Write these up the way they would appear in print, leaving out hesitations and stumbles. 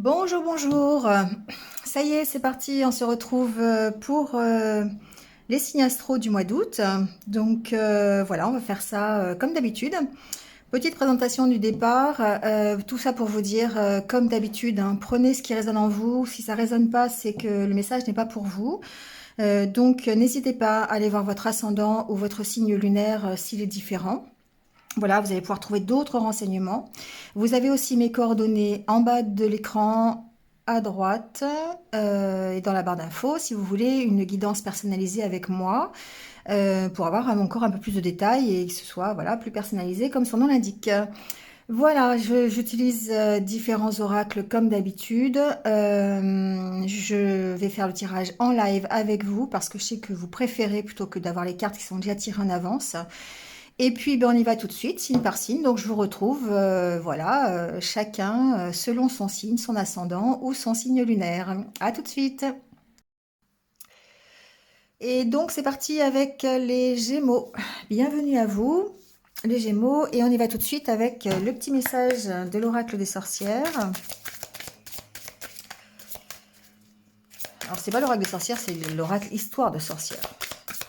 Bonjour, bonjour. Ça y est, c'est parti. On se retrouve pour les signes astro du mois d'août. Donc voilà, on va faire ça comme d'habitude. Petite présentation du départ. Tout ça pour vous dire, comme d'habitude, hein, prenez ce qui résonne en vous. Si ça résonne pas, c'est que le message n'est pas pour vous. Donc n'hésitez pas à aller voir votre ascendant ou votre signe lunaire s'il est différent. Voilà, vous allez pouvoir trouver d'autres renseignements. Vous avez aussi mes coordonnées en bas de l'écran à droite et dans la barre d'infos si vous voulez une guidance personnalisée avec moi pour avoir encore un peu plus de détails et que ce soit voilà, plus personnalisé comme son nom l'indique. Voilà, j'utilise différents oracles comme d'habitude. Je vais faire le tirage en live avec vous parce que je sais que vous préférez plutôt que d'avoir les cartes qui sont déjà tirées en avance. Et puis, ben, on y va tout de suite, signe par signe. Donc, je vous retrouve, voilà, chacun selon son signe, son ascendant ou son signe lunaire. À tout de suite. Et donc, c'est parti avec les Gémeaux. Bienvenue à vous, les Gémeaux. Et on y va tout de suite avec le petit message de l'oracle des sorcières. Alors, c'est pas l'oracle des sorcières, c'est l'oracle histoire de sorcières.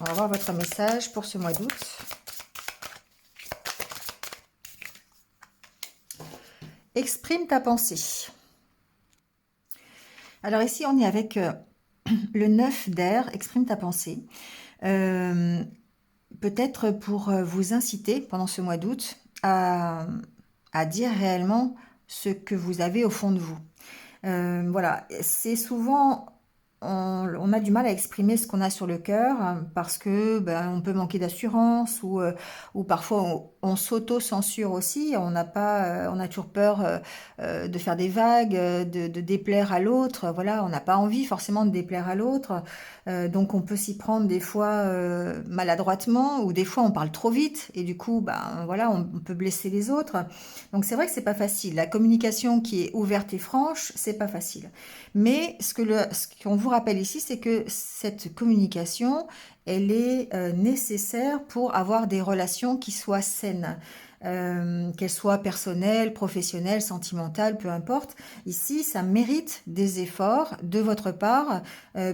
On va voir votre message pour ce mois d'août. Exprime ta pensée. Alors ici, on est avec le 9 d'air, exprime ta pensée. Peut-être pour vous inciter pendant ce mois d'août à dire réellement ce que vous avez au fond de vous. Voilà, c'est souvent on a du mal à exprimer ce qu'on a sur le cœur parce que ben, on peut manquer d'assurance ou parfois on s'auto-censure aussi. On n'a pas, on a toujours peur de faire des vagues, de déplaire à l'autre. Voilà, on n'a pas envie forcément de déplaire à l'autre. Donc on peut s'y prendre des fois maladroitement ou des fois on parle trop vite et du coup ben voilà on peut blesser les autres. Donc c'est vrai que c'est pas facile. La communication qui est ouverte et franche, c'est pas facile. Mais ce qu'on vous rappelle ici, c'est que cette communication, elle est nécessaire pour avoir des relations qui soient saines. Qu'elles soient personnelles, professionnelles, sentimentales, peu importe. Ici, ça mérite des efforts de votre part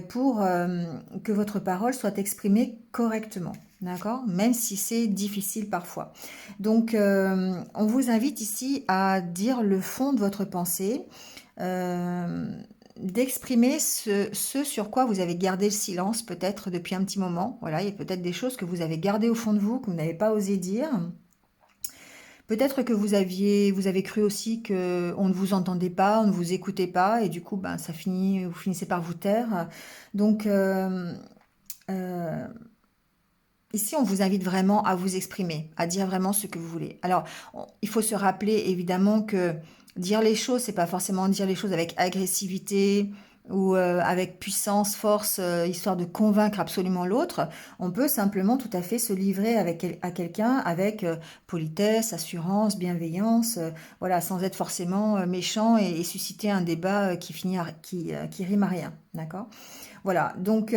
pour que votre parole soit exprimée correctement. D'accord? Même si c'est difficile parfois. Donc, on vous invite ici à dire le fond de votre pensée, d'exprimer ce sur quoi vous avez gardé le silence peut-être depuis un petit moment. Voilà, il y a peut-être des choses que vous avez gardées au fond de vous, que vous n'avez pas osé dire. Peut-être que vous avez cru aussi que on ne vous entendait pas, on ne vous écoutait pas, et du coup, ben, vous finissez par vous taire. Donc, euh, ici, on vous invite vraiment à vous exprimer, à dire vraiment ce que vous voulez. Alors, il faut se rappeler évidemment que dire les choses, c'est pas forcément dire les choses avec agressivité ou avec puissance, force, histoire de convaincre absolument l'autre. On peut simplement tout à fait se livrer à quelqu'un avec politesse, assurance, bienveillance, voilà, sans être forcément méchant et susciter un débat qui rime à rien, d'accord? Voilà, donc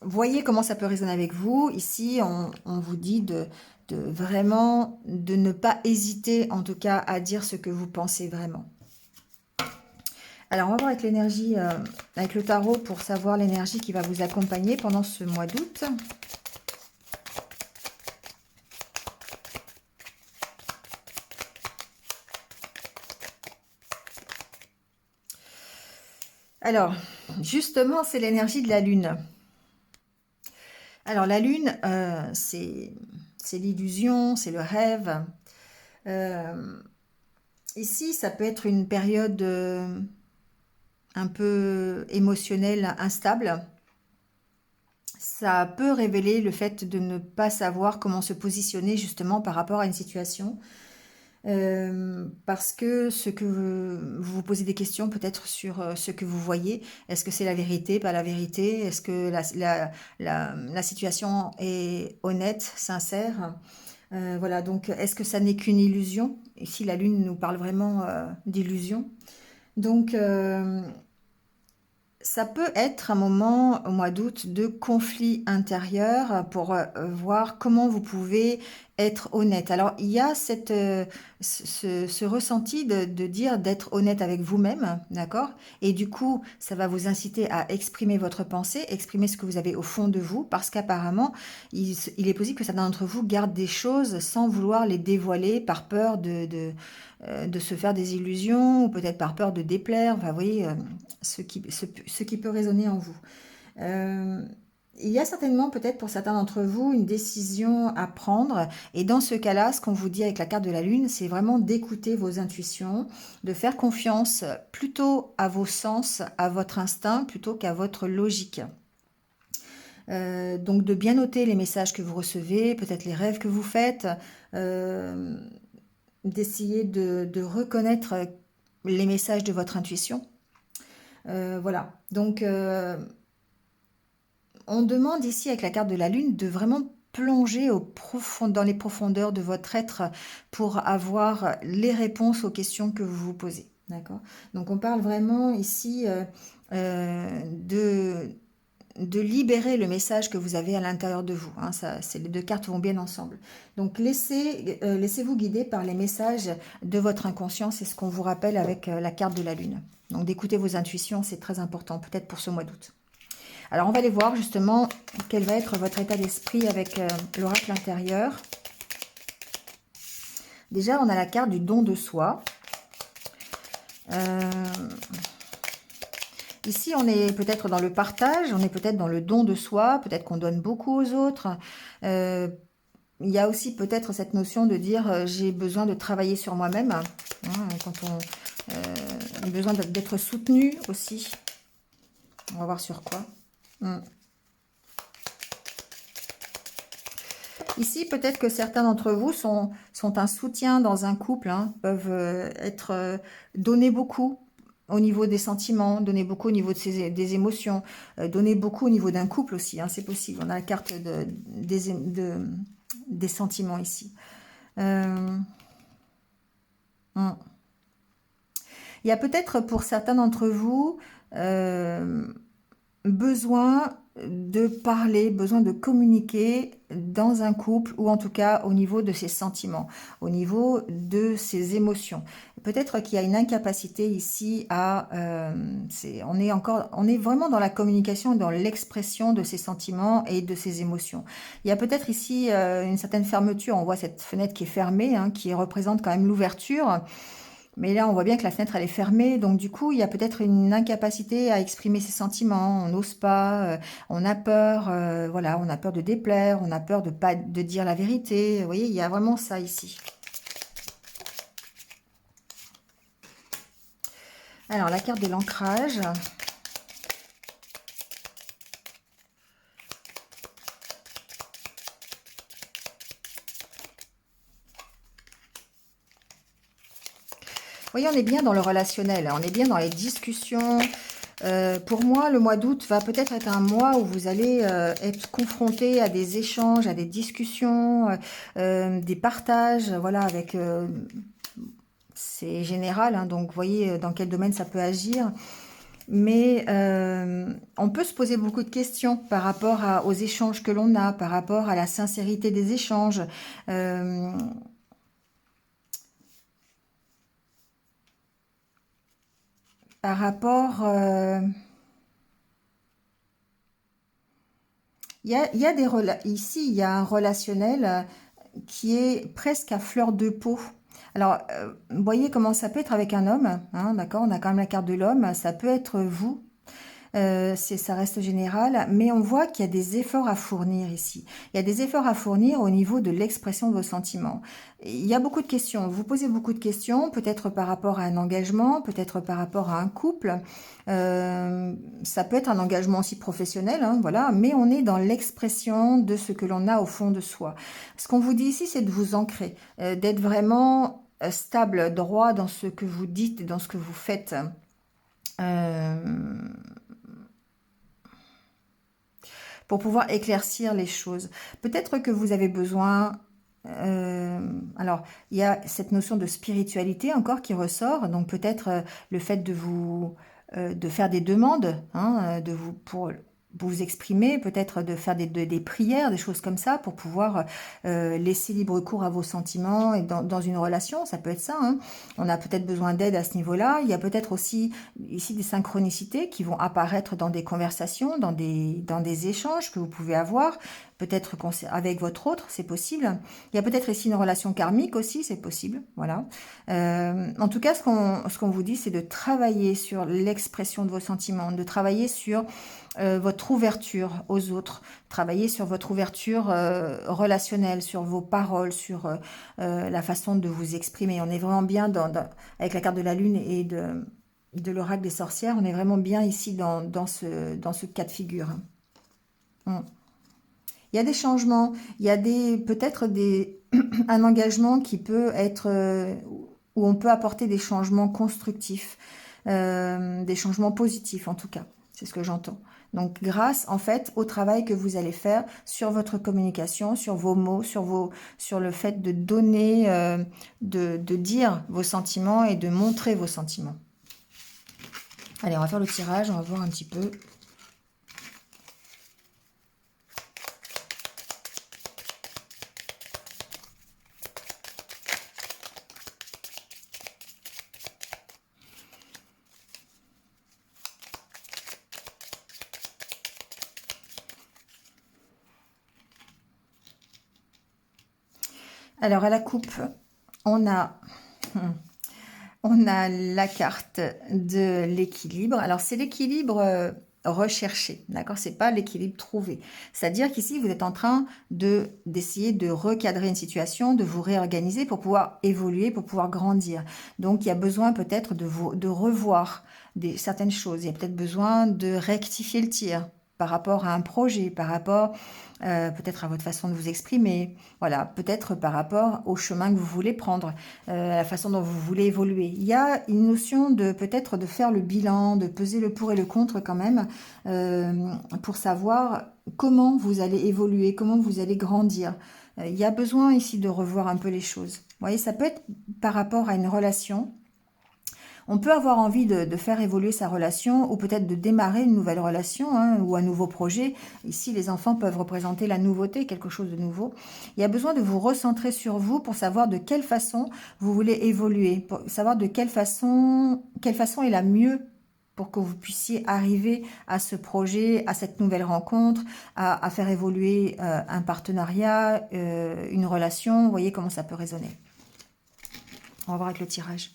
voyez comment ça peut résonner avec vous. Ici, on vous dit de vraiment de ne pas hésiter, en tout cas, à dire ce que vous pensez vraiment. Alors, on va voir avec l'énergie, avec le tarot, pour savoir l'énergie qui va vous accompagner pendant ce mois d'août. Alors, justement, c'est l'énergie de la Lune. Alors, la Lune, c'est l'illusion, c'est le rêve. Euh, Ici, ça peut être une période un peu émotionnelle, instable. Ça peut révéler le fait de ne pas savoir comment se positionner justement par rapport à une situation. Parce que vous vous posez des questions peut-être sur ce que vous voyez. Est-ce que c'est la vérité, pas la vérité? Est-ce que la situation est honnête, sincère? Voilà, donc est-ce que ça n'est qu'une illusion? Ici, la Lune nous parle vraiment d'illusion. Donc, Ça peut être un moment au mois d'août de conflit intérieur pour voir comment vous pouvez être honnête. Alors, il y a ce ressenti de dire d'être honnête avec vous-même, d'accord? Et du coup, ça va vous inciter à exprimer votre pensée, exprimer ce que vous avez au fond de vous, parce qu'apparemment, il est possible que certains d'entre vous gardent des choses sans vouloir les dévoiler par peur de se faire des illusions, ou peut-être par peur de déplaire. Enfin, vous voyez, ce qui peut résonner en vous. Euh, il y a certainement peut-être pour certains d'entre vous une décision à prendre et dans ce cas-là, ce qu'on vous dit avec la carte de la lune, c'est vraiment d'écouter vos intuitions, de faire confiance plutôt à vos sens, à votre instinct plutôt qu'à votre logique. Donc de bien noter les messages que vous recevez, peut-être les rêves que vous faites, d'essayer de reconnaître les messages de votre intuition. Voilà, donc on demande ici avec la carte de la lune de vraiment plonger dans les profondeurs de votre être pour avoir les réponses aux questions que vous vous posez. D'accord? Donc on parle vraiment ici de libérer le message que vous avez à l'intérieur de vous. Hein, les deux cartes vont bien ensemble. Donc laissez-vous guider par les messages de votre inconscient, c'est ce qu'on vous rappelle avec la carte de la lune. Donc d'écouter vos intuitions, c'est très important, peut-être pour ce mois d'août. Alors, on va aller voir justement quel va être votre état d'esprit avec l'oracle intérieur. Déjà, on a la carte du don de soi. Ici, on est peut-être dans le partage, on est peut-être dans le don de soi, peut-être qu'on donne beaucoup aux autres. Il y a aussi peut-être cette notion de dire j'ai besoin de travailler sur moi-même. Hein, quand on a besoin d'être soutenu aussi. On va voir sur quoi. Ici, peut-être que certains d'entre vous sont un soutien dans un couple, hein, peuvent être donner beaucoup au niveau des sentiments, donner beaucoup au niveau des émotions, donner beaucoup au niveau d'un couple aussi, hein, c'est possible. On a la carte des sentiments ici. Il y a peut-être pour certains d'entre vous besoin de parler, besoin de communiquer dans un couple ou en tout cas au niveau de ses sentiments, au niveau de ses émotions. Peut-être qu'il y a une incapacité ici on est vraiment dans la communication, dans l'expression de ses sentiments et de ses émotions. Il y a peut-être ici une certaine fermeture, on voit cette fenêtre qui est fermée, hein, qui représente quand même l'ouverture. Mais là, on voit bien que la fenêtre, elle est fermée. Donc, du coup, il y a peut-être une incapacité à exprimer ses sentiments. On n'ose pas, on a peur, voilà, on a peur de déplaire, on a peur de dire la vérité. Vous voyez, il y a vraiment ça ici. Alors, la carte de l'ancrage. Vous voyez, on est bien dans le relationnel, on est bien dans les discussions. Pour moi, le mois d'août va peut-être être un mois où vous allez être confronté à des échanges, à des discussions, des partages, voilà, avec... c'est général, hein, donc vous voyez dans quel domaine ça peut agir. Mais on peut se poser beaucoup de questions par rapport aux échanges que l'on a, par rapport à la sincérité des échanges. Par rapport... ici, il y a un relationnel qui est presque à fleur de peau. Alors, vous voyez comment ça peut être avec un homme, hein, d'accord? On a quand même la carte de l'homme, ça peut être vous. Ça reste général, mais on voit qu'il y a des efforts à fournir ici. Il y a des efforts à fournir au niveau de l'expression de vos sentiments. Il y a beaucoup de questions. Vous posez beaucoup de questions, peut-être par rapport à un engagement, peut-être par rapport à un couple. Ça peut être un engagement aussi professionnel, hein, voilà, mais on est dans l'expression de ce que l'on a au fond de soi. Ce qu'on vous dit ici, c'est de vous ancrer, d'être vraiment stable, droit dans ce que vous dites et dans ce que vous faites. Pour pouvoir éclaircir les choses. Peut-être que vous avez besoin... alors, il y a cette notion de spiritualité encore qui ressort, donc peut-être le fait de vous de faire des demandes, hein, pour vous exprimer, peut-être de faire des prières, des choses comme ça, pour pouvoir laisser libre cours à vos sentiments et dans une relation, ça peut être ça. Hein. On a peut-être besoin d'aide à ce niveau-là. Il y a peut-être aussi ici des synchronicités qui vont apparaître dans des conversations, dans des échanges que vous pouvez avoir, peut-être avec votre autre, c'est possible. Il y a peut-être ici une relation karmique aussi, c'est possible. Voilà. En tout cas, ce qu'on vous dit, c'est de travailler sur l'expression de vos sentiments, de travailler sur votre ouverture aux autres, travailler sur votre ouverture relationnelle, sur vos paroles, sur la façon de vous exprimer. On est vraiment bien avec la carte de la lune et de l'oracle des sorcières, on est vraiment bien ici dans ce cas de figure. Mm. Il y a des changements, il y a peut-être un engagement qui peut être où on peut apporter des changements constructifs, des changements positifs en tout cas. C'est ce que j'entends. Donc grâce en fait au travail que vous allez faire sur votre communication, sur vos mots, sur le fait de donner, de dire vos sentiments et de montrer vos sentiments. Allez, on va faire le tirage, on va voir un petit peu. Alors à la coupe, on a la carte de l'équilibre. Alors c'est l'équilibre recherché, d'accord? C'est pas l'équilibre trouvé. C'est-à-dire qu'ici vous êtes en train d'essayer de recadrer une situation, de vous réorganiser pour pouvoir évoluer, pour pouvoir grandir. Donc il y a besoin peut-être de revoir certaines choses. Il y a peut-être besoin de rectifier le tir par rapport à un projet, par rapport peut-être à votre façon de vous exprimer, voilà, peut-être par rapport au chemin que vous voulez prendre, à la façon dont vous voulez évoluer. Il y a une notion de peut-être de faire le bilan, de peser le pour et le contre quand même, pour savoir comment vous allez évoluer, comment vous allez grandir. Il y a besoin ici de revoir un peu les choses. Vous voyez, ça peut être par rapport à une relation. On peut avoir envie de faire évoluer sa relation ou peut-être de démarrer une nouvelle relation hein, ou un nouveau projet. Ici, les enfants peuvent représenter la nouveauté, quelque chose de nouveau. Il y a besoin de vous recentrer sur vous pour savoir de quelle façon vous voulez évoluer, pour savoir de quelle façon est la mieux pour que vous puissiez arriver à ce projet, à cette nouvelle rencontre, à faire évoluer un partenariat, une relation. Vous voyez comment ça peut résonner. On va voir avec le tirage.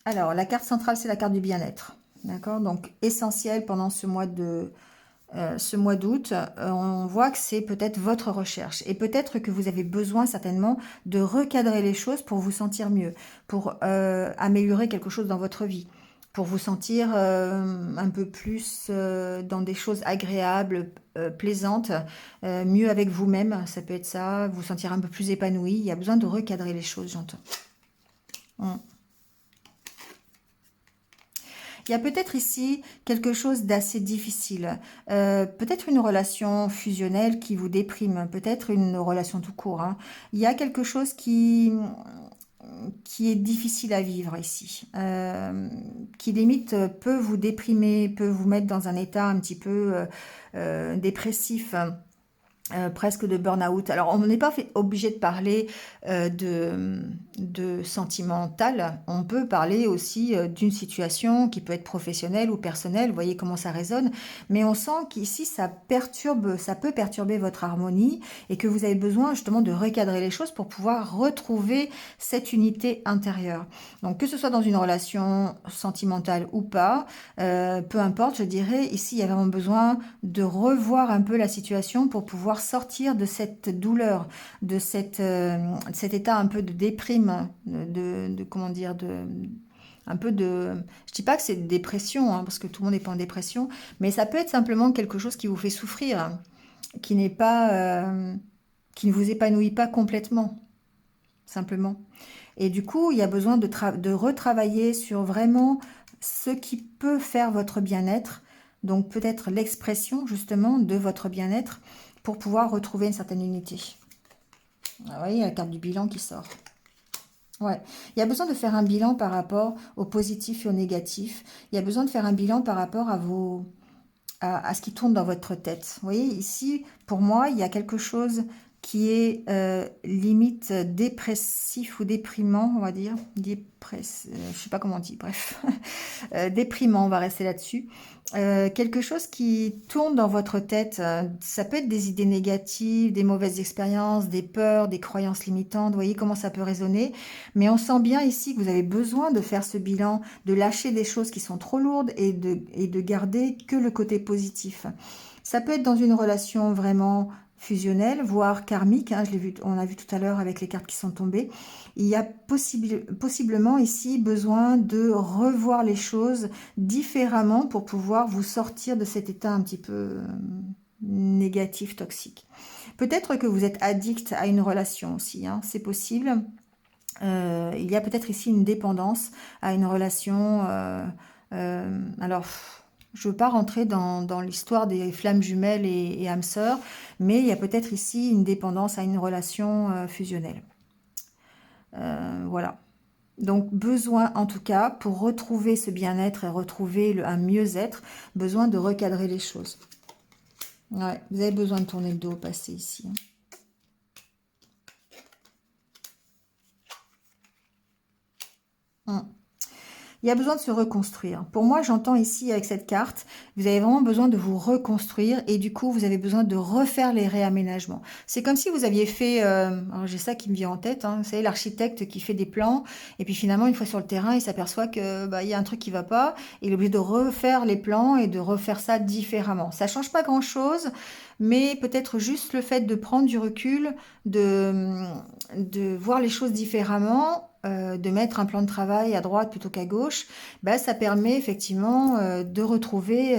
Alors, la carte centrale, c'est la carte du bien-être. D'accord? Donc, essentiel pendant ce mois d'août, on voit que c'est peut-être votre recherche. Et peut-être que vous avez besoin certainement de recadrer les choses pour vous sentir mieux, pour améliorer quelque chose dans votre vie, pour vous sentir un peu plus dans des choses agréables, plaisantes, mieux avec vous-même, ça peut être ça, vous sentir un peu plus épanoui. Il y a besoin de recadrer les choses, j'entends. Il y a peut-être ici quelque chose d'assez difficile, peut-être une relation fusionnelle qui vous déprime, peut-être une relation tout court. Hein. Il y a quelque chose qui est difficile à vivre ici, qui limite peut vous déprimer, peut vous mettre dans un état un petit peu dépressif. Presque de burn-out. Alors, on n'est pas obligé de parler de sentimental. On peut parler aussi d'une situation qui peut être professionnelle ou personnelle. Vous voyez comment ça résonne. Mais on sent qu'ici, ça peut perturber votre harmonie et que vous avez besoin justement de recadrer les choses pour pouvoir retrouver cette unité intérieure. Donc, que ce soit dans une relation sentimentale ou pas, peu importe, je dirais, ici, il y a vraiment besoin de revoir un peu la situation pour pouvoir sortir de cette douleur, de cet état un peu de déprime, comment dire, un peu de, je dis pas que c'est une dépression, hein, parce que tout le monde n'est pas en dépression, mais ça peut être simplement quelque chose qui vous fait souffrir, hein, qui n'est pas, qui ne vous épanouit pas complètement, simplement. Et du coup, il y a besoin de retravailler sur vraiment ce qui peut faire votre bien-être, donc peut-être l'expression justement de votre bien-être pour pouvoir retrouver une certaine unité. Vous voyez la carte du bilan qui sort. Ouais, il y a besoin de faire un bilan par rapport au positif et au négatif. Il y a besoin de faire un bilan par rapport à ce qui tourne dans votre tête. Vous voyez, ici, pour moi, il y a quelque chose qui est limite dépressif ou déprimant, on va dire. Je sais pas comment on dit, bref. Déprimant, on va rester là-dessus. Quelque chose qui tourne dans votre tête, ça peut être des idées négatives, des mauvaises expériences, des peurs, des croyances limitantes, vous voyez comment ça peut résonner. Mais on sent bien ici que vous avez besoin de faire ce bilan, de lâcher des choses qui sont trop lourdes et de garder que le côté positif. Ça peut être dans une relation vraiment fusionnelle, voire karmique, hein, je l'ai vu, on a vu tout à l'heure avec les cartes qui sont tombées. Il y a possiblement ici besoin de revoir les choses différemment pour pouvoir vous sortir de cet état un petit peu négatif, toxique. Peut-être que vous êtes addict à une relation aussi, hein, c'est possible. Il y a peut-être ici une dépendance à une relation. Alors, je ne veux pas rentrer dans l'histoire des flammes jumelles et âmes sœurs, mais il y a peut-être ici une dépendance à une relation fusionnelle. Voilà. Donc, besoin, en tout cas, pour retrouver ce bien-être et retrouver un mieux-être, besoin de recadrer les choses. Ouais, vous avez besoin de tourner le dos au passé ici. Il y a besoin de se reconstruire. Pour moi, j'entends ici avec cette carte, vous avez vraiment besoin de vous reconstruire et du coup, vous avez besoin de refaire les réaménagements. C'est comme si vous aviez fait, alors j'ai ça qui me vient en tête, hein, vous savez, l'architecte qui fait des plans et puis finalement, une fois sur le terrain, il s'aperçoit que il y a un truc qui va pas et il est obligé de refaire les plans et de refaire ça différemment. Ça change pas grand-chose, mais peut-être juste le fait de prendre du recul, de voir les choses différemment, de mettre un plan de travail à droite plutôt qu'à gauche, ça permet effectivement de retrouver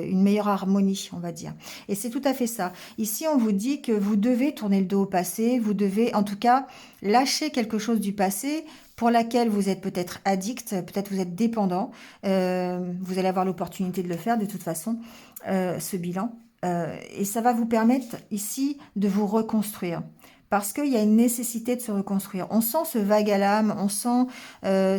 une meilleure harmonie, on va dire. Et c'est tout à fait ça. Ici, on vous dit que vous devez tourner le dos au passé, vous devez en tout cas lâcher quelque chose du passé pour laquelle vous êtes peut-être addict, peut-être vous êtes dépendant. Vous allez avoir l'opportunité de le faire de toute façon, ce bilan. Et ça va vous permettre ici de vous reconstruire. Parce qu'il y a une nécessité de se reconstruire. On sent ce vague à l'âme, on sent le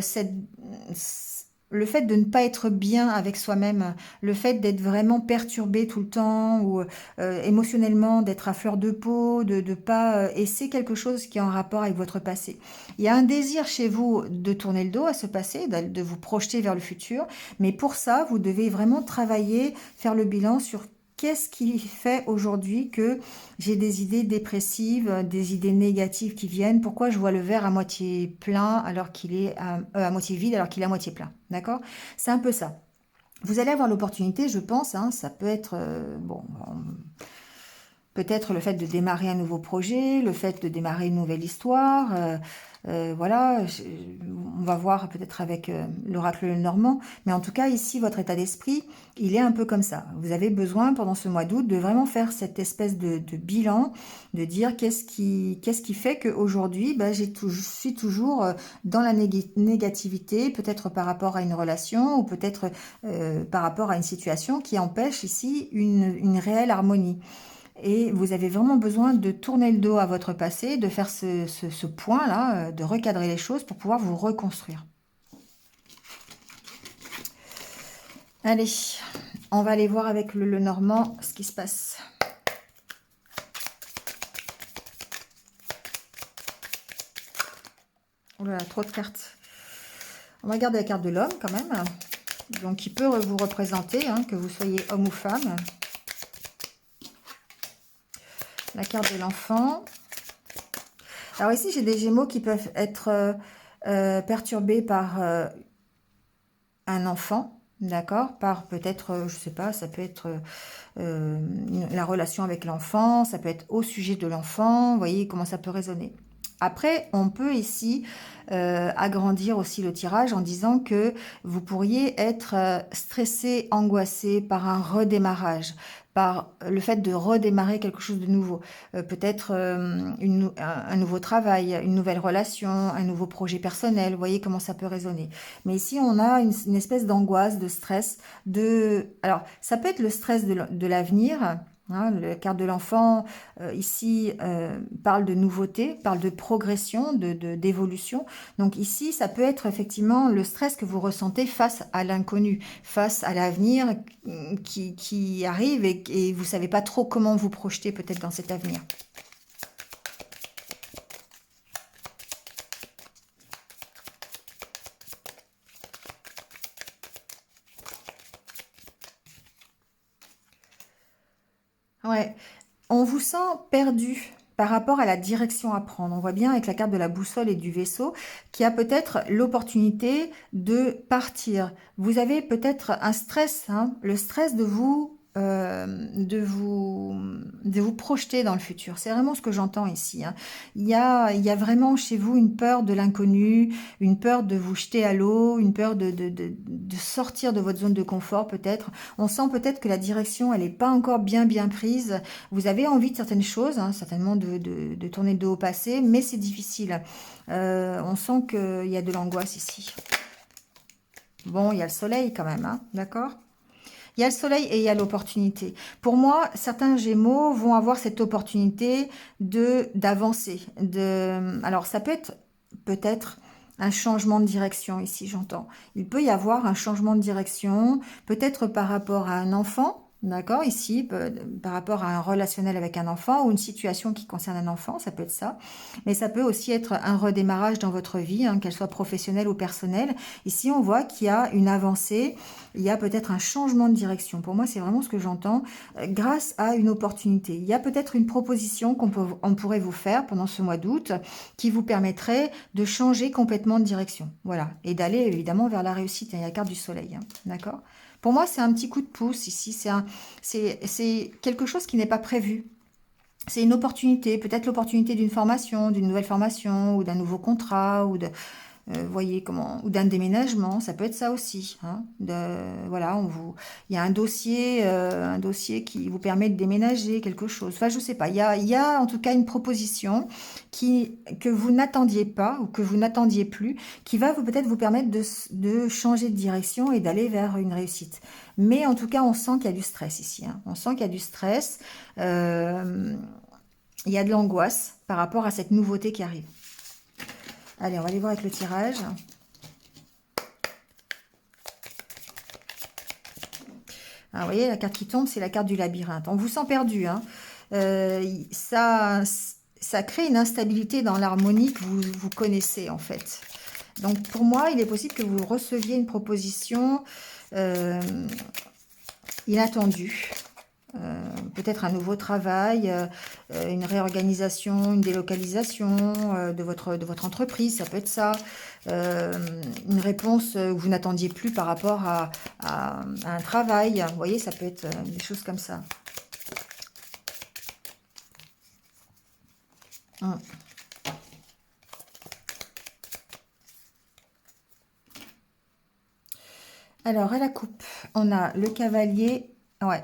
fait de ne pas être bien avec soi-même, le fait d'être vraiment perturbé tout le temps, ou émotionnellement, d'être à fleur de peau, de pas... et c'est quelque chose qui est en rapport avec votre passé. Il y a un désir chez vous de tourner le dos à ce passé, de vous projeter vers le futur, mais pour ça, vous devez vraiment travailler, faire le bilan sur qu'est-ce qui fait aujourd'hui que j'ai des idées dépressives, des idées négatives qui viennent? Pourquoi je vois le verre à moitié plein alors qu'il est à moitié vide alors qu'il est à moitié plein? D'accord? C'est un peu ça. Vous allez avoir l'opportunité, je pense, hein, ça peut être peut-être le fait de démarrer un nouveau projet, le fait de démarrer une nouvelle histoire. Voilà, on va voir peut-être avec l'oracle normand. Mais en tout cas, ici, votre état d'esprit, il est un peu comme ça. Vous avez besoin, pendant ce mois d'août, de vraiment faire cette espèce de bilan, de dire qu'est-ce qui fait qu'aujourd'hui, je suis toujours dans la négativité, peut-être par rapport à une relation ou peut-être par rapport à une situation qui empêche ici une réelle harmonie. Et vous avez vraiment besoin de tourner le dos à votre passé, de faire ce point-là, de recadrer les choses pour pouvoir vous reconstruire. Allez, on va aller voir avec le Normand ce qui se passe. Oh là là, trop de cartes. On va garder la carte de l'homme quand même. Donc, il peut vous représenter, hein, que vous soyez homme ou femme. La carte de l'enfant. Alors ici, j'ai des Gémeaux qui peuvent être perturbés par un enfant, d'accord? Par peut-être, je sais pas, ça peut être la relation avec l'enfant, ça peut être au sujet de l'enfant, vous voyez comment ça peut résonner. Après, on peut ici agrandir aussi le tirage en disant que vous pourriez être stressé, angoissé par un redémarrage, par le fait de redémarrer quelque chose de nouveau. Peut-être un nouveau travail, une nouvelle relation, un nouveau projet personnel. Vous voyez comment ça peut résonner. Mais ici, on a une espèce d'angoisse, de stress. Alors, ça peut être le stress de l'avenir, Hein, la carte de l'enfant, ici, parle de nouveauté, parle de progression, d'évolution. Donc ici, ça peut être effectivement le stress que vous ressentez face à l'inconnu, face à l'avenir qui arrive et vous savez pas trop comment vous projeter peut-être dans cet avenir. Ouais, on vous sent perdu par rapport à la direction à prendre. On voit bien avec la carte de la boussole et du vaisseau qu'il y a peut-être l'opportunité de partir. Vous avez peut-être un stress, hein, le stress de vous projeter dans le futur. C'est vraiment ce que j'entends ici, hein. Il y a vraiment chez vous une peur de l'inconnu, une peur de vous jeter à l'eau, une peur de sortir de votre zone de confort peut-être. On sent peut-être que la direction, elle n'est pas encore bien prise. Vous avez envie de certaines choses, hein, certainement de tourner le dos au passé, mais c'est difficile. On sent qu'il y a de l'angoisse ici. Bon, il y a le soleil quand même, hein, d'accord? Il y a le soleil et il y a l'opportunité. Pour moi, certains Gémeaux vont avoir cette opportunité de d'avancer. Alors, ça peut être peut-être un changement de direction ici, j'entends. Il peut y avoir un changement de direction, peut-être par rapport à un enfant. D'accord, ici, par rapport à un relationnel avec un enfant ou une situation qui concerne un enfant, ça peut être ça. Mais ça peut aussi être un redémarrage dans votre vie, hein, qu'elle soit professionnelle ou personnelle. Ici, on voit qu'il y a une avancée, il y a peut-être un changement de direction. Pour moi, c'est vraiment ce que j'entends, grâce à une opportunité. Il y a peut-être une proposition on pourrait vous faire pendant ce mois d'août qui vous permettrait de changer complètement de direction. Voilà. Et d'aller évidemment vers la réussite. Il y a la carte du soleil. Hein. D'accord? Pour moi, c'est un petit coup de pouce ici. C'est quelque chose qui n'est pas prévu. C'est une opportunité, peut-être l'opportunité d'une formation, d'une nouvelle formation, ou d'un nouveau contrat, voyez comment, ou d'un déménagement, ça peut être ça aussi. Hein, voilà, il y a un dossier qui vous permet de déménager quelque chose. Enfin, je sais pas. Il y a en tout cas une proposition que vous n'attendiez pas ou que vous n'attendiez plus, qui va peut-être vous permettre de changer de direction et d'aller vers une réussite. Mais en tout cas, on sent qu'il y a du stress ici. Hein. On sent qu'il y a du stress. Il y a de l'angoisse par rapport à cette nouveauté qui arrive. Allez, on va aller voir avec le tirage. Ah, vous voyez, la carte qui tombe, c'est la carte du labyrinthe. On vous sent perdu. Hein. Ça crée une instabilité dans l'harmonie que vous connaissez, en fait. Donc, pour moi, il est possible que vous receviez une proposition inattendue. Peut-être un nouveau travail, une réorganisation, une délocalisation de votre entreprise, ça peut être ça. Une réponse que vous n'attendiez plus par rapport à un travail. Vous voyez, ça peut être des choses comme ça. Hum. Alors, à la coupe, on a le cavalier. Ouais.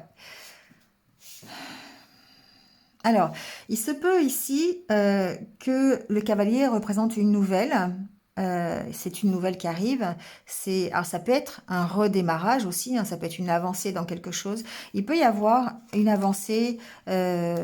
Alors, il se peut ici que le cavalier représente une nouvelle. C'est une nouvelle qui arrive. Alors ça peut être un redémarrage aussi, hein, ça peut être une avancée dans quelque chose. Il peut y avoir une avancée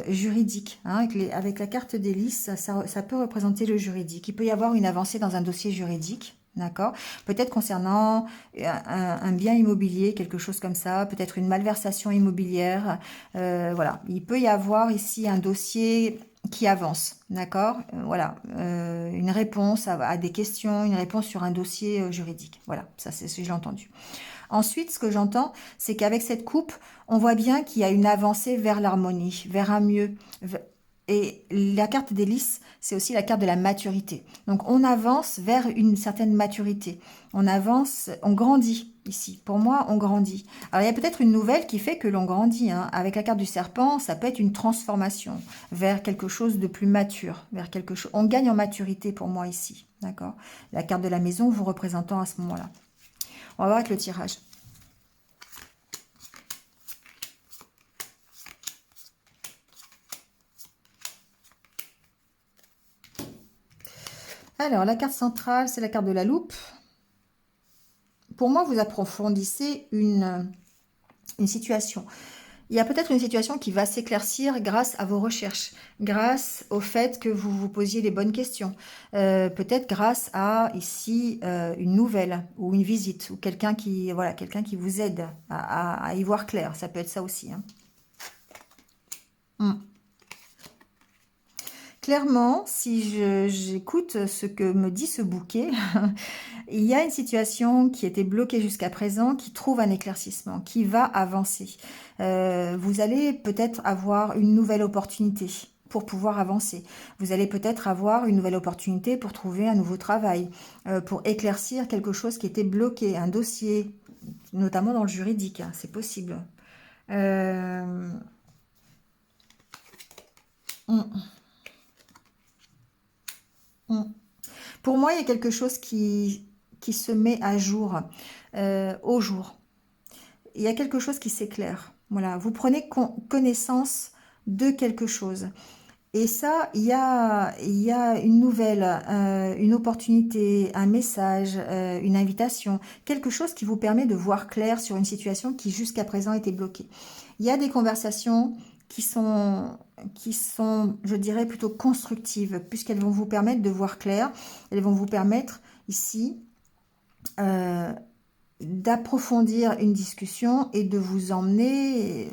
juridique. Hein, avec la carte des lys, ça peut représenter le juridique. Il peut y avoir une avancée dans un dossier juridique. D'accord. Peut-être concernant un bien immobilier, quelque chose comme ça, peut-être une malversation immobilière. Voilà, il peut y avoir ici un dossier qui avance, d'accord. Voilà, une réponse à des questions, une réponse sur un dossier juridique. Voilà, ça c'est ce que j'ai entendu. Ensuite, ce que j'entends, c'est qu'avec cette coupe, on voit bien qu'il y a une avancée vers l'harmonie, vers un mieux. Et la carte des lys, c'est aussi la carte de la maturité. Donc on avance vers une certaine maturité. On avance, on grandit ici. Pour moi, on grandit. Alors il y a peut-être une nouvelle qui fait que l'on grandit. Hein. Avec la carte du serpent, ça peut être une transformation vers quelque chose de plus mature, vers quelque chose. On gagne en maturité pour moi ici, d'accord. La carte de la maison vous représentant à ce moment-là. On va voir avec le tirage. Alors, la carte centrale, c'est la carte de la loupe. Pour moi, vous approfondissez une situation. Il y a peut-être une situation qui va s'éclaircir grâce à vos recherches, grâce au fait que vous vous posiez les bonnes questions, peut-être grâce à ici une nouvelle ou une visite ou quelqu'un qui voilà quelqu'un qui vous aide à y voir clair. Ça peut être ça aussi, hein. Mm. Clairement, si j'écoute ce que me dit ce bouquet, il y a une situation qui était bloquée jusqu'à présent, qui trouve un éclaircissement, qui va avancer. Vous allez peut-être avoir une nouvelle opportunité pour pouvoir avancer. Vous allez peut-être avoir une nouvelle opportunité pour trouver un nouveau travail, pour éclaircir quelque chose qui était bloqué, un dossier, notamment dans le juridique, hein, c'est possible. Euh, mm, mm. Pour moi, il y a quelque chose qui se met à jour, au jour. Il y a quelque chose qui s'éclaire. Voilà, vous prenez connaissance de quelque chose. Et ça, il y a une nouvelle, une opportunité, un message, une invitation, quelque chose qui vous permet de voir clair sur une situation qui jusqu'à présent était bloquée. Il y a des conversations qui sont, je dirais, plutôt constructives, puisqu'elles vont vous permettre de voir clair. Elles vont vous permettre ici euh, d'approfondir une discussion et de vous emmener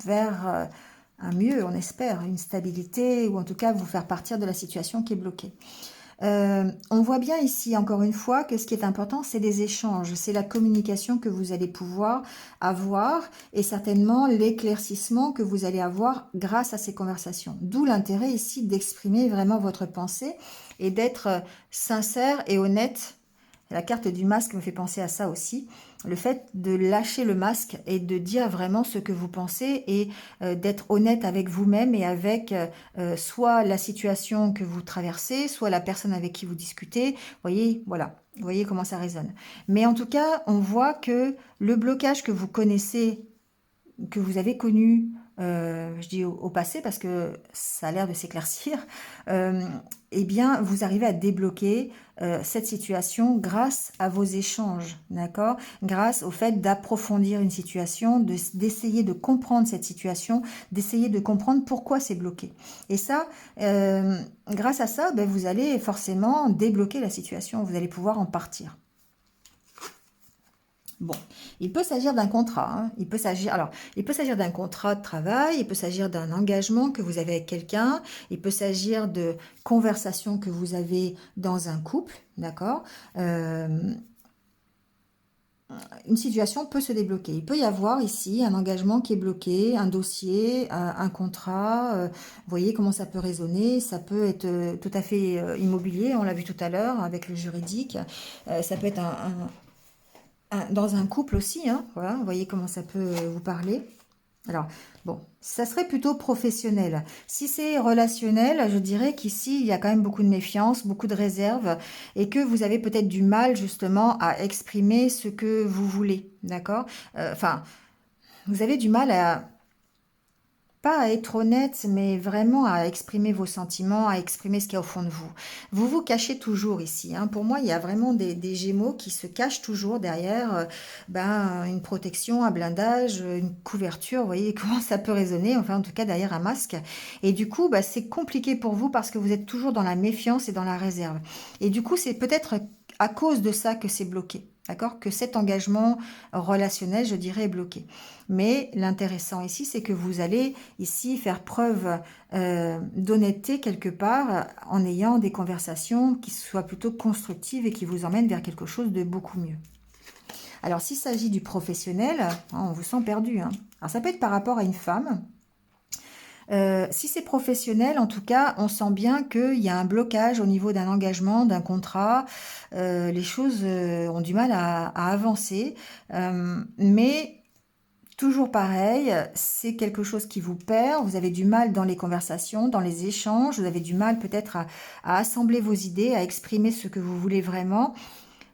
vers un mieux, on espère, une stabilité, ou en tout cas vous faire partir de la situation qui est bloquée. On voit bien ici, encore une fois, que ce qui est important, c'est les échanges, c'est la communication que vous allez pouvoir avoir et certainement l'éclaircissement que vous allez avoir grâce à ces conversations. D'où l'intérêt ici d'exprimer vraiment votre pensée et d'être sincère et honnête. La carte du masque me fait penser à ça aussi. Le fait de lâcher le masque et de dire vraiment ce que vous pensez et d'être honnête avec vous-même et avec soit la situation que vous traversez, soit la personne avec qui vous discutez. Vous voyez, voilà. Vous voyez comment ça résonne. Mais en tout cas, on voit que le blocage que vous connaissez, que vous avez connu, je dis au passé parce que ça a l'air de s'éclaircir, eh bien, vous arrivez à débloquer cette situation grâce à vos échanges, d'accord? Grâce au fait d'approfondir une situation, d'essayer de comprendre cette situation, d'essayer de comprendre pourquoi c'est bloqué. Et ça, grâce à ça, ben, vous allez forcément débloquer la situation, vous allez pouvoir en partir. Bon, il peut s'agir d'un contrat, hein. Il peut s'agir d'un contrat de travail, il peut s'agir d'un engagement que vous avez avec quelqu'un, il peut s'agir de conversations que vous avez dans un couple, d'accord? Une situation peut se débloquer. Il peut y avoir ici un engagement qui est bloqué, un dossier, un contrat. Vous voyez comment ça peut résonner. Ça peut être tout à fait immobilier, on l'a vu tout à l'heure avec le juridique. Ça peut être dans un couple aussi, hein, voilà, vous voyez comment ça peut vous parler. Alors, bon, ça serait plutôt professionnel. Si c'est relationnel, je dirais qu'ici, il y a quand même beaucoup de méfiance, beaucoup de réserve, et que vous avez peut-être du mal justement à exprimer ce que vous voulez, d'accord? Enfin, vous avez du mal à pas à être honnête, mais vraiment à exprimer vos sentiments, à exprimer ce qu'il y a au fond de vous. Vous vous cachez toujours ici, hein. Pour moi, il y a vraiment des Gémeaux qui se cachent toujours derrière ben, une protection, un blindage, une couverture. Vous voyez comment ça peut résonner, enfin en tout cas derrière un masque. Et du coup, bah, c'est compliqué pour vous parce que vous êtes toujours dans la méfiance et dans la réserve. Et du coup, c'est peut-être à cause de ça que c'est bloqué. D'accord? Que cet engagement relationnel, je dirais, est bloqué. Mais l'intéressant ici, c'est que vous allez ici faire preuve d'honnêteté quelque part en ayant des conversations qui soient plutôt constructives et qui vous emmènent vers quelque chose de beaucoup mieux. Alors, s'il s'agit du professionnel, hein, on vous sent perdu, hein. Alors, ça peut être par rapport à une femme. Si c'est professionnel, en tout cas, on sent bien qu'il y a un blocage au niveau d'un engagement, d'un contrat. Les choses ont du mal à avancer. Mais toujours pareil, c'est quelque chose qui vous perd, vous avez du mal dans les conversations, dans les échanges, vous avez du mal peut-être à assembler vos idées, à exprimer ce que vous voulez vraiment,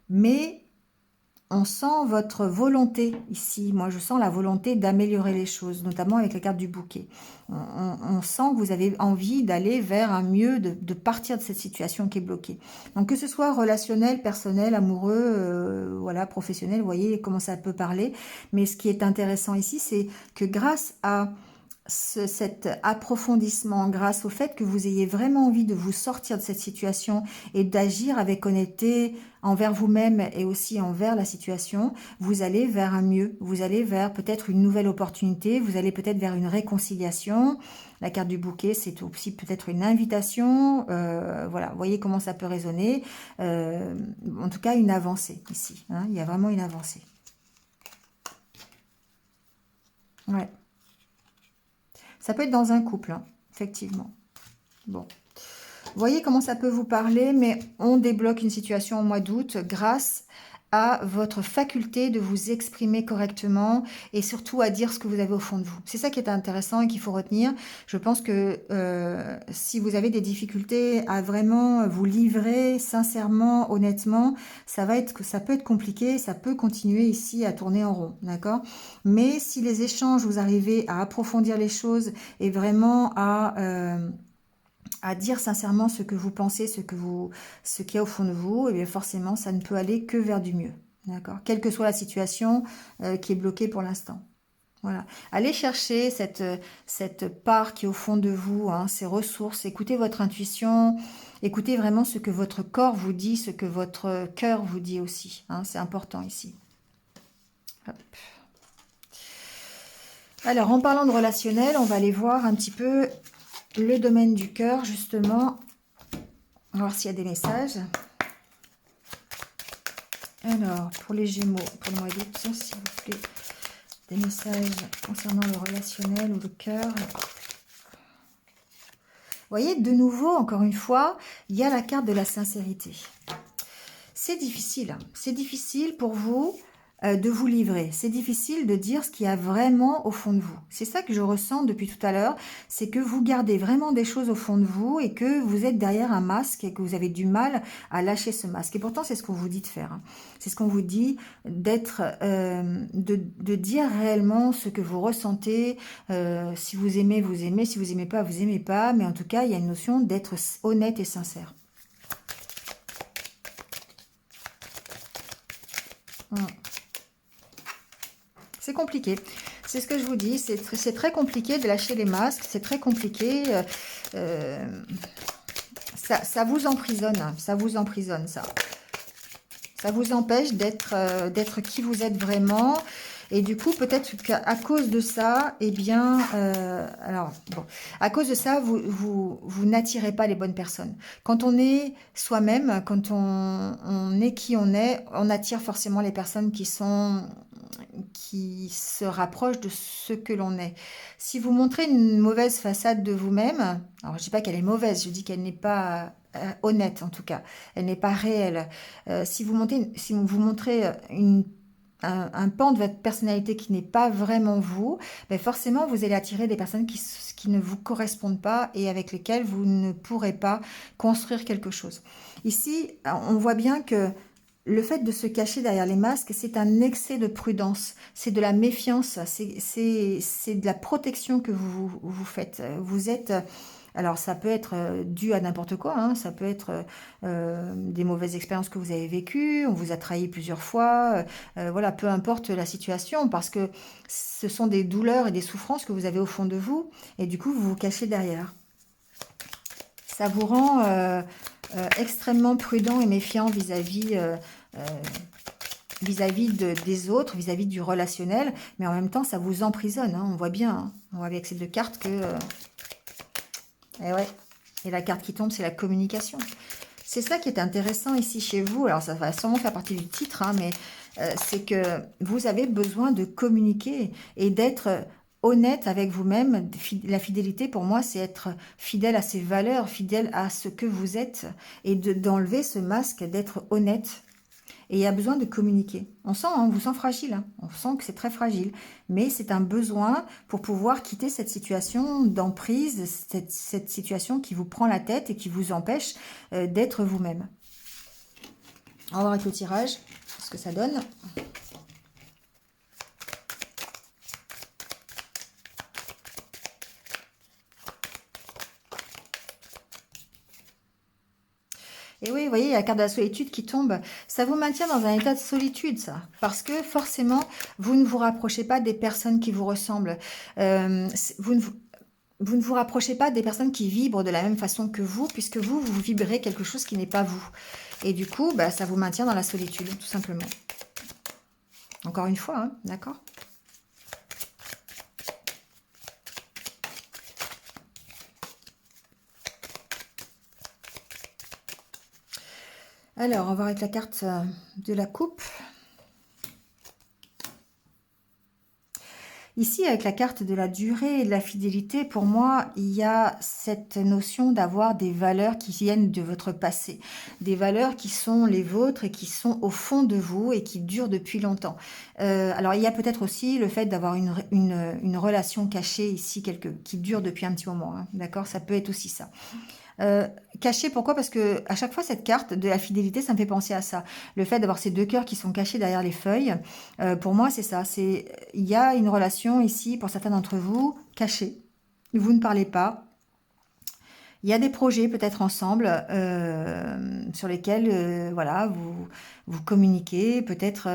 mais on sent votre volonté ici. Moi, je sens la volonté d'améliorer les choses, notamment avec la carte du bouquet. On sent que vous avez envie d'aller vers un mieux, de partir de cette situation qui est bloquée. Donc, que ce soit relationnel, personnel, amoureux, voilà, voilà, professionnel, vous voyez comment ça peut parler. Mais ce qui est intéressant ici, c'est que grâce à cet approfondissement, grâce au fait que vous ayez vraiment envie de vous sortir de cette situation et d'agir avec honnêteté envers vous-même et aussi envers la situation, vous allez vers un mieux, vous allez vers peut-être une nouvelle opportunité, vous allez peut-être vers une réconciliation. La carte du bouquet, c'est aussi peut-être une invitation, voilà, vous voyez comment ça peut résonner, en tout cas une avancée ici, hein, il y a vraiment une avancée. Ouais. Ça peut être dans un couple, hein, effectivement. Bon. Vous voyez comment ça peut vous parler, mais on débloque une situation au mois d'août grâce à votre faculté de vous exprimer correctement et surtout à dire ce que vous avez au fond de vous. C'est ça qui est intéressant et qu'il faut retenir. Je pense que si vous avez des difficultés à vraiment vous livrer sincèrement, honnêtement, ça peut être compliqué, ça peut continuer ici à tourner en rond, d'accord? Mais si les échanges, vous arrivez à approfondir les choses et vraiment à dire sincèrement ce que vous pensez, ce qu'il y a au fond de vous, et bien forcément, ça ne peut aller que vers du mieux. D'accord? Quelle que soit la situation qui est bloquée pour l'instant. Voilà. Allez chercher cette part qui est au fond de vous, hein, ces ressources. Écoutez votre intuition. Écoutez vraiment ce que votre corps vous dit, ce que votre cœur vous dit aussi. Hein, c'est important ici. Hop. Alors, en parlant de relationnel, on va aller voir un petit peu le domaine du cœur, justement. On va voir s'il y a des messages. Alors, pour les Gémeaux, pour le mois d'août, s'il vous plaît, des messages concernant le relationnel ou le cœur. Vous voyez, de nouveau, encore une fois, il y a la carte de la sincérité. C'est difficile. C'est difficile pour vous de vous livrer. C'est difficile de dire ce qu'il y a vraiment au fond de vous. C'est ça que je ressens depuis tout à l'heure. C'est que vous gardez vraiment des choses au fond de vous et que vous êtes derrière un masque et que vous avez du mal à lâcher ce masque. Et pourtant, c'est ce qu'on vous dit de faire. Hein. C'est ce qu'on vous dit d'être, de dire réellement ce que vous ressentez. Si vous aimez, vous aimez. Si vous aimez pas, vous aimez pas. Mais en tout cas, il y a une notion d'être honnête et sincère. C'est compliqué. C'est ce que je vous dis. C'est très compliqué de lâcher les masques. C'est très compliqué. Ça vous emprisonne. Ça vous emprisonne, ça. Ça vous empêche d'être qui vous êtes vraiment. Et du coup, peut-être qu'à cause de ça, eh bien, alors, bon, à cause de ça, vous n'attirez pas les bonnes personnes. Quand on est soi-même, quand on est qui on est, on attire forcément les personnes qui se rapprochent de ce que l'on est. Si vous montrez une mauvaise façade de vous-même, alors je dis pas qu'elle est mauvaise, je dis qu'elle n'est pas honnête en tout cas, elle n'est pas réelle. Si vous montrez un pan de votre personnalité qui n'est pas vraiment vous, ben forcément vous allez attirer des personnes qui ne vous correspondent pas et avec lesquelles vous ne pourrez pas construire quelque chose. Ici, on voit bien que le fait de se cacher derrière les masques, c'est un excès de prudence, c'est de la méfiance, c'est de la protection que vous faites. Vous êtes... Alors, ça peut être dû à n'importe quoi, hein. Ça peut être des mauvaises expériences que vous avez vécues, on vous a trahi plusieurs fois, voilà, peu importe la situation, parce que ce sont des douleurs et des souffrances que vous avez au fond de vous, et du coup, vous vous cachez derrière. Ça vous rend extrêmement prudent et méfiant vis-à-vis des autres, vis-à-vis du relationnel, mais en même temps, ça vous emprisonne, hein. On voit bien, hein. On voit avec ces deux cartes que... Et ouais. Et la carte qui tombe, c'est la communication. C'est ça qui est intéressant ici chez vous. Alors, ça va sûrement faire partie du titre, hein, mais c'est que vous avez besoin de communiquer et d'être honnête avec vous-même. La fidélité, pour moi, c'est être fidèle à ses valeurs, fidèle à ce que vous êtes et d'enlever ce masque, d'être honnête. Et il y a besoin de communiquer. On sent, hein, on vous sent fragile, hein. On sent que c'est très fragile. Mais c'est un besoin pour pouvoir quitter cette situation d'emprise, cette situation qui vous prend la tête et qui vous empêche d'être vous-même. On va voir avec le tirage ce que ça donne. Et oui, voyez, il y a la carte de la solitude qui tombe. Ça vous maintient dans un état de solitude, ça. Parce que forcément, vous ne vous rapprochez pas des personnes qui vous ressemblent. Vous ne vous ne vous rapprochez pas des personnes qui vibrent de la même façon que vous, puisque vous, vous vibrez quelque chose qui n'est pas vous. Et du coup, bah, ça vous maintient dans la solitude, tout simplement. Encore une fois, hein, d'accord? Alors, on va voir avec la carte de la coupe. Ici, avec la carte de la durée et de la fidélité, pour moi, il y a cette notion d'avoir des valeurs qui viennent de votre passé. Des valeurs qui sont les vôtres et qui sont au fond de vous et qui durent depuis longtemps. Alors, il y a peut-être aussi le fait d'avoir une relation cachée ici, qui dure depuis un petit moment. Hein, d'accord? Ça peut être aussi ça. Caché, pourquoi? Parce que à chaque fois, cette carte de la fidélité, ça me fait penser à ça. Le fait d'avoir ces deux cœurs qui sont cachés derrière les feuilles, pour moi, c'est ça. Il y a une relation ici, pour certains d'entre vous, cachée. Vous ne parlez pas. Il y a des projets peut-être ensemble sur lesquels, voilà, vous communiquez. Peut-être,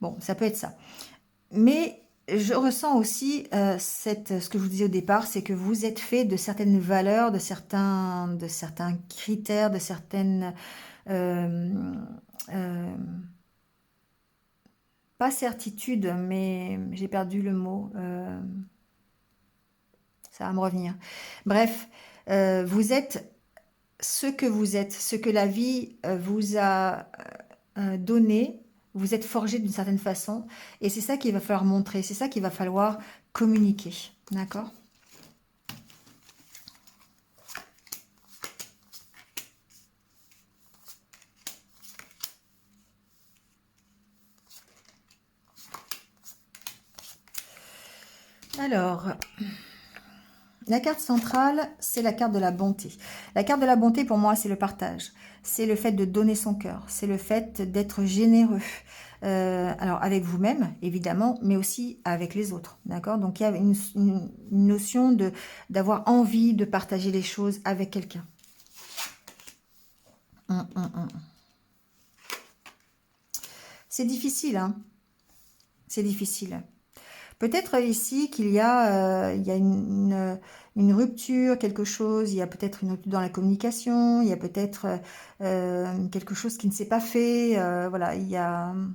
bon, ça peut être ça. Mais je ressens aussi ce que je vous disais au départ, c'est que vous êtes fait de certaines valeurs, de certains critères, de certaines... euh, euh, pas certitude, mais j'ai perdu le mot. Ça va me revenir. Bref, vous êtes ce que vous êtes, ce que la vie vous a donné. Vous êtes forgé d'une certaine façon. Et c'est ça qu'il va falloir montrer. C'est ça qu'il va falloir communiquer. D'accord? Alors, la carte centrale, c'est la carte de la bonté. La carte de la bonté, pour moi, c'est le partage. C'est le fait de donner son cœur. C'est le fait d'être généreux. Alors, avec vous-même, évidemment, mais aussi avec les autres. D'accord? Donc, il y a une notion d'avoir envie de partager les choses avec quelqu'un. C'est difficile, hein? C'est difficile. Peut-être ici qu'il y a, une rupture, quelque chose, il y a peut-être une rupture dans la communication, il y a peut-être quelque chose qui ne s'est pas fait. Voilà,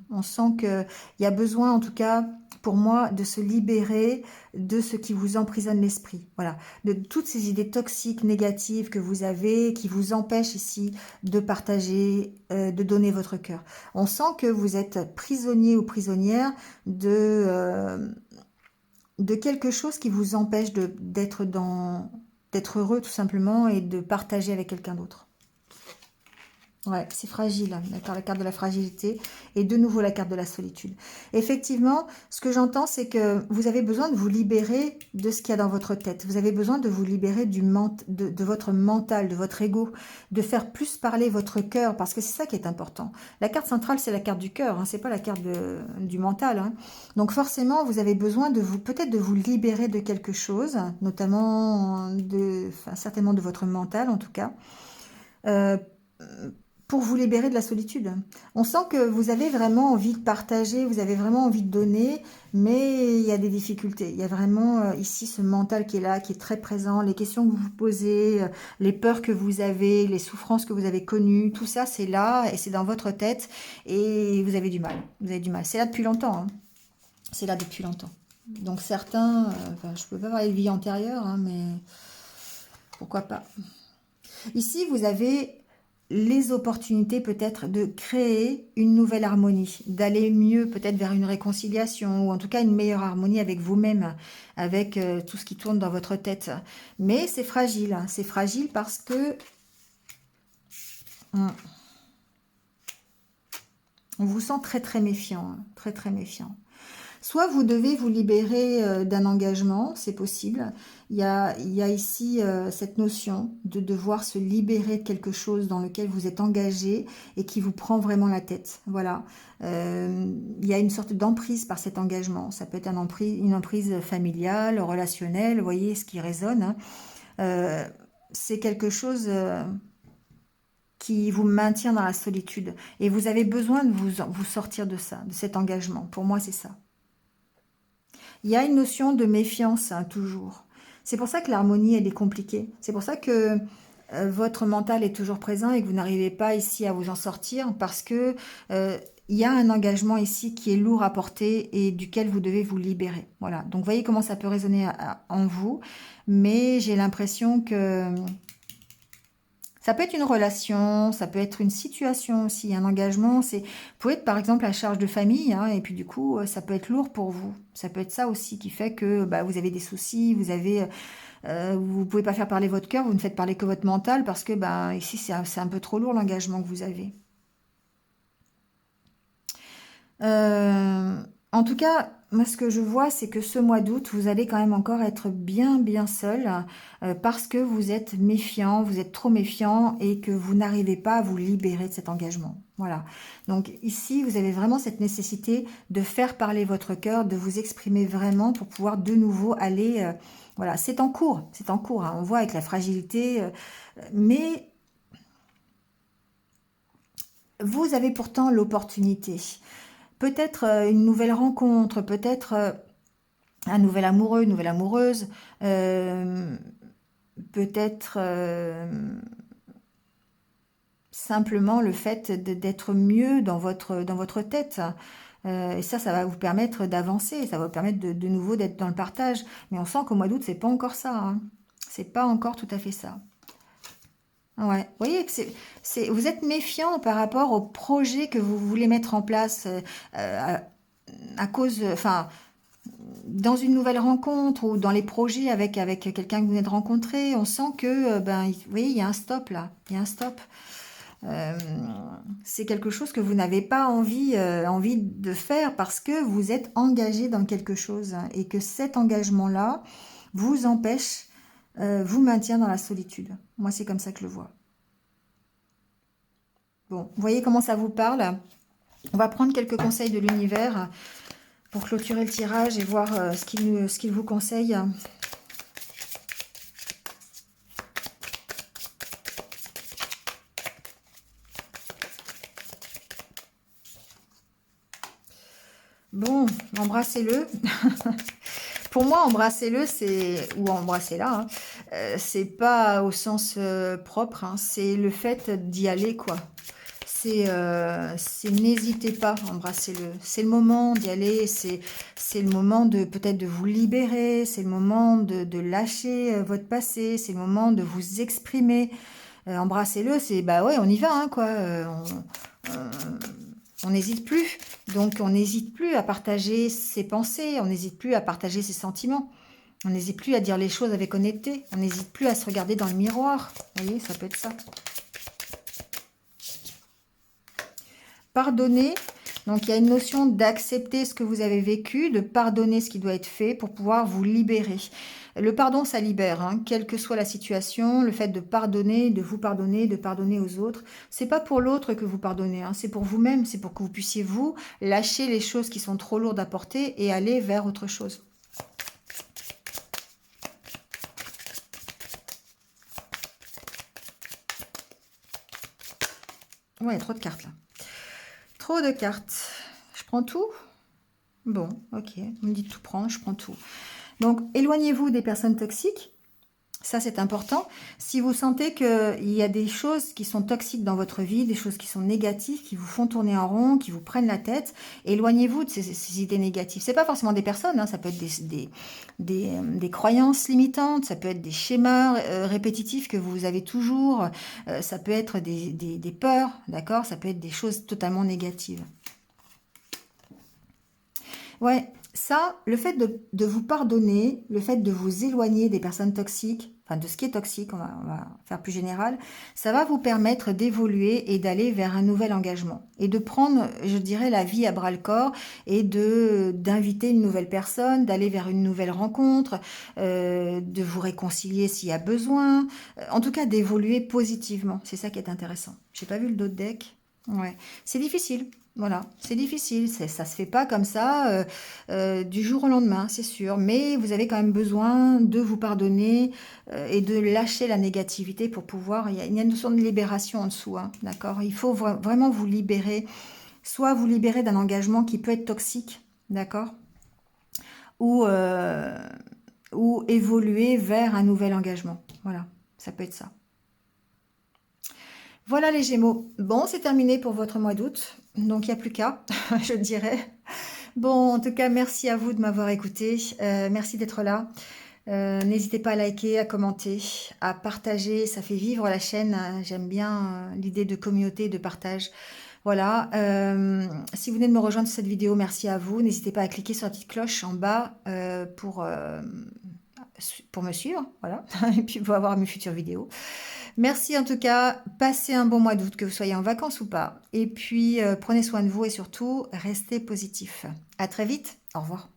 on sent qu'il y a besoin, en tout cas, pour moi, de se libérer de ce qui vous emprisonne l'esprit. Voilà, de toutes ces idées toxiques, négatives que vous avez, qui vous empêchent ici de partager, de donner votre cœur. On sent que vous êtes prisonnier ou prisonnière de quelque chose qui vous empêche d'être heureux tout simplement et de partager avec quelqu'un d'autre. Ouais, c'est fragile, d'accord, la carte de la fragilité et de nouveau la carte de la solitude. Effectivement, ce que j'entends, c'est que vous avez besoin de vous libérer de ce qu'il y a dans votre tête. Vous avez besoin de vous libérer de votre mental, de votre ego, de faire plus parler votre cœur, parce que c'est ça qui est important. La carte centrale, c'est la carte du cœur, hein, c'est pas la carte du mental. Hein. Donc forcément, vous avez besoin peut-être de vous libérer de quelque chose, notamment certainement de votre mental en tout cas. Euh, pour vous libérer de la solitude. On sent que vous avez vraiment envie de partager, vous avez vraiment envie de donner, mais il y a des difficultés. Il y a vraiment ici ce mental qui est là, qui est très présent, les questions que vous vous posez, les peurs que vous avez, les souffrances que vous avez connues, tout ça c'est là et c'est dans votre tête et vous avez du mal. Vous avez du mal. C'est là depuis longtemps. Hein. C'est là depuis longtemps. Donc certains, enfin, je ne peux pas parler de vie antérieure, hein, mais pourquoi pas. Ici, vous avez les opportunités peut-être de créer une nouvelle harmonie, d'aller mieux peut-être vers une réconciliation ou en tout cas une meilleure harmonie avec vous-même, avec tout ce qui tourne dans votre tête. Mais c'est fragile parce que on vous sent très très méfiant, hein, très très méfiant. Soit vous devez vous libérer d'un engagement, c'est possible. Il y a ici cette notion de devoir se libérer de quelque chose dans lequel vous êtes engagé et qui vous prend vraiment la tête. Voilà. Il y a une sorte d'emprise par cet engagement. Ça peut être une emprise familiale, relationnelle, vous voyez ce qui résonne. Hein. C'est quelque chose... qui vous maintient dans la solitude. Et vous avez besoin de vous sortir de ça, de cet engagement. Pour moi, c'est ça. Il y a une notion de méfiance, hein, toujours. C'est pour ça que l'harmonie, elle est compliquée. C'est pour ça que votre mental est toujours présent et que vous n'arrivez pas ici à vous en sortir parce que il y a un engagement ici qui est lourd à porter et duquel vous devez vous libérer. Voilà. Donc, voyez comment ça peut résonner en vous. Mais j'ai l'impression que ça peut être une relation, ça peut être une situation aussi, un engagement. C'est peut être par exemple la charge de famille, hein, et puis du coup, ça peut être lourd pour vous. Ça peut être ça aussi qui fait que bah, vous avez des soucis, vous pouvez pas faire parler votre cœur, vous ne faites parler que votre mental parce que bah, ici c'est un peu trop lourd l'engagement que vous avez. En tout cas, moi ce que je vois, c'est que ce mois d'août, vous allez quand même encore être bien bien seul parce que vous êtes méfiant, vous êtes trop méfiant et que vous n'arrivez pas à vous libérer de cet engagement. Voilà. Donc ici, vous avez vraiment cette nécessité de faire parler votre cœur, de vous exprimer vraiment pour pouvoir de nouveau aller. Voilà, c'est en cours. Hein. On voit avec la fragilité, mais vous avez pourtant l'opportunité. Peut-être une nouvelle rencontre, peut-être un nouvel amoureux, une nouvelle amoureuse, peut-être simplement le fait d'être mieux dans votre tête. Et ça va vous permettre d'avancer, ça va vous permettre de nouveau d'être dans le partage. Mais on sent qu'au mois d'août, c'est pas encore ça. Hein. C'est pas encore tout à fait ça. Ouais, vous voyez que vous êtes méfiant par rapport au projet que vous voulez mettre en place à cause, enfin, dans une nouvelle rencontre ou dans les projets avec quelqu'un que vous venez de rencontrer, on sent que, ben, vous voyez, il y a un stop là, il y a un stop. Euh, c'est quelque chose que vous n'avez pas envie de faire parce que vous êtes engagé dans quelque chose hein, et que cet engagement-là vous empêche, vous maintient dans la solitude. Moi, c'est comme ça que je le vois. Bon, vous voyez comment ça vous parle? On va prendre quelques conseils de l'univers pour clôturer le tirage et voir ce qu'il vous conseille. Bon, embrassez-le. Pour moi, embrassez-le, ou embrassez-la, hein, c'est pas au sens propre, hein, c'est le fait d'y aller, quoi. C'est n'hésitez pas, embrassez-le. C'est le moment d'y aller, c'est le moment de peut-être de vous libérer, c'est le moment de lâcher votre passé, c'est le moment de vous exprimer. Embrassez-le, c'est bah ouais, on y va, hein, quoi. On n'hésite plus. Donc on n'hésite plus à partager ses pensées, on n'hésite plus à partager ses sentiments. On n'hésite plus à dire les choses avec honnêteté. On n'hésite plus à se regarder dans le miroir. Vous voyez, ça peut être ça. Pardonner. Donc, il y a une notion d'accepter ce que vous avez vécu, de pardonner ce qui doit être fait pour pouvoir vous libérer. Le pardon, ça libère, hein, quelle que soit la situation. Le fait de pardonner, de vous pardonner, de pardonner aux autres, c'est pas pour l'autre que vous pardonnez, hein, c'est pour vous-même, c'est pour que vous puissiez vous lâcher les choses qui sont trop lourdes à porter et aller vers autre chose. Ouais, trop de cartes là. Trop de cartes. Je prends tout? Bon, ok. Vous me dites tout prendre, je prends tout. Donc, éloignez-vous des personnes toxiques. Ça, c'est important. Si vous sentez qu'il y a des choses qui sont toxiques dans votre vie, des choses qui sont négatives, qui vous font tourner en rond, qui vous prennent la tête, éloignez-vous de ces idées négatives. C'est pas forcément des personnes, hein, ça peut être des croyances limitantes, ça peut être des schémas répétitifs que vous avez toujours, ça peut être des peurs, d'accord? Ça peut être des choses totalement négatives. Ouais, ça, le fait de vous pardonner, le fait de vous éloigner des personnes toxiques, enfin de ce qui est toxique, on va faire plus général, ça va vous permettre d'évoluer et d'aller vers un nouvel engagement. Et de prendre, je dirais, la vie à bras-le-corps et d'inviter une nouvelle personne, d'aller vers une nouvelle rencontre, de vous réconcilier s'il y a besoin, en tout cas d'évoluer positivement. C'est ça qui est intéressant. J'ai pas vu le dos de deck. Ouais, c'est difficile. Voilà, c'est difficile, ça se fait pas comme ça du jour au lendemain, c'est sûr. Mais vous avez quand même besoin de vous pardonner et de lâcher la négativité pour pouvoir. Il y a une notion de libération en dessous, hein, d'accord? Il faut vraiment vous libérer, soit vous libérer d'un engagement qui peut être toxique, d'accord? Ou, ou évoluer vers un nouvel engagement. Voilà, ça peut être ça. Voilà les Gémeaux. Bon, c'est terminé pour votre mois d'août, donc il n'y a plus qu'à, je dirais. Bon, en tout cas, merci à vous de m'avoir écouté. Merci d'être là. N'hésitez pas à liker, à commenter, à partager. Ça fait vivre la chaîne. J'aime bien l'idée de communauté, de partage. Voilà. Si vous venez de me rejoindre sur cette vidéo, merci à vous. N'hésitez pas à cliquer sur la petite cloche en bas pour me suivre. Voilà. Et puis pour avoir mes futures vidéos. Merci en tout cas. Passez un bon mois d'août, que vous soyez en vacances ou pas. Et puis, prenez soin de vous et surtout, restez positif. À très vite. Au revoir.